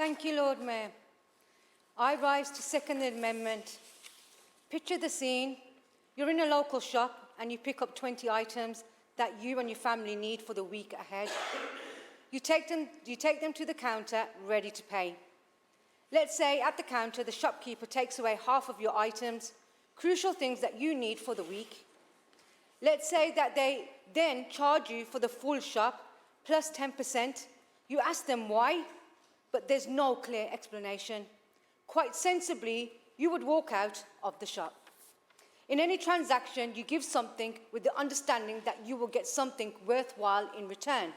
Thank you, Lord Mayor. I rise to second the amendment. Picture the scene. You're in a local shop and you pick up 20 items that you and your family need for the week ahead. You take them to the counter, ready to pay. Let's say at the counter, the shopkeeper takes away half of your items, crucial things that you need for the week. Let's say that they then charge you for the full shop, plus 10%. You ask them why, but there's no clear explanation. Quite sensibly, you would walk out of the shop. In any transaction, you give something with the understanding that you will get something worthwhile in return.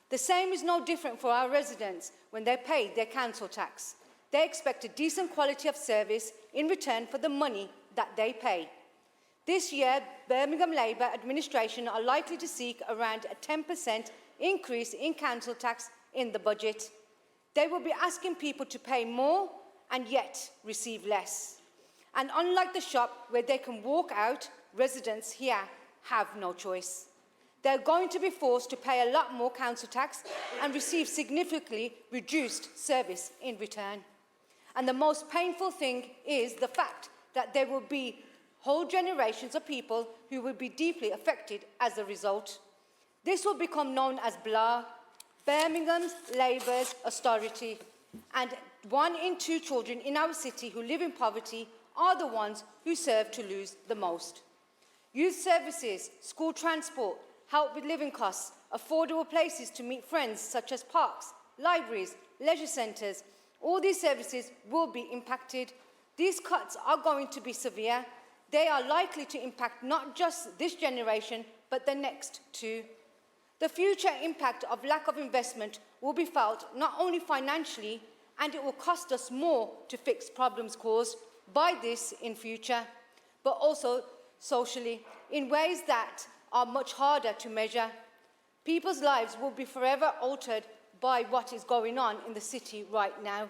The same is no different for our residents when they pay their council tax. They expect a decent quality of service in return for the money that they pay. This year, Birmingham Labour administration are likely to seek around a 10% increase in council tax in the budget. They will be asking people to pay more and yet receive less. And unlike the shop where they can walk out, residents here have no choice. They're going to be forced to pay a lot more council tax and receive significantly reduced service in return. And the most painful thing is the fact that there will be whole generations of people who will be deeply affected as a result. This will become known as Cllr, Birmingham's Labour's austerity, and 1 in 2 children in our city who live in poverty are the ones who serve to lose the most. Youth services, school transport, help with living costs, affordable places to meet friends such as parks, libraries, leisure centres, all these services will be impacted. These cuts are going to be severe. They are likely to impact not just this generation, but the next too. The future impact of lack of investment will be felt not only financially, and it will cost us more to fix problems caused by this in future, but also socially, in ways that are much harder to measure. People's lives will be forever altered by what is going on in the city right now.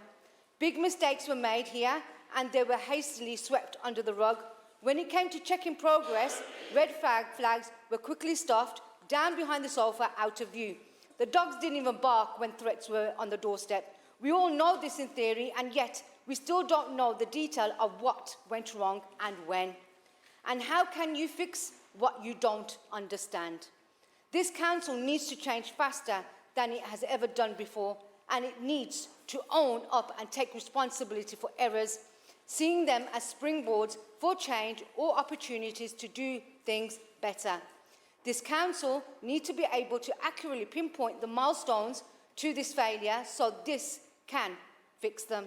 Big mistakes were made here, and they were hastily swept under the rug. When it came to checking progress, red flags were quickly stuffed down behind the sofa, out of view. The dogs didn't even bark when threats were on the doorstep. We all know this in theory, and yet we still don't know the detail of what went wrong and when. And how can you fix what you don't understand? This council needs to change faster than it has ever done before, and it needs to own up and take responsibility for errors, seeing them as springboards for change or opportunities to do things better. This council needs to be able to accurately pinpoint the milestones to this failure so this can fix them.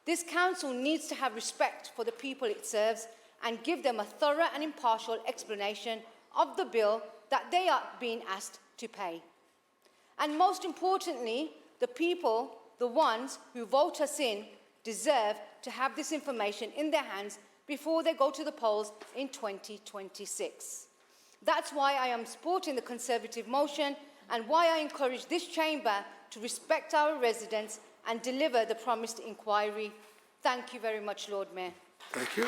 This council needs to have respect for the people it serves and give them a thorough and impartial explanation of the bill that they are being asked to pay. And most importantly, the people, the ones who vote us in, deserve to have this information in their hands before they go to the polls in 2026. That's why I am supporting the Conservative motion and why I encourage this chamber to respect our residents and deliver the promised inquiry. Thank you very much, Lord Mayor. Thank you.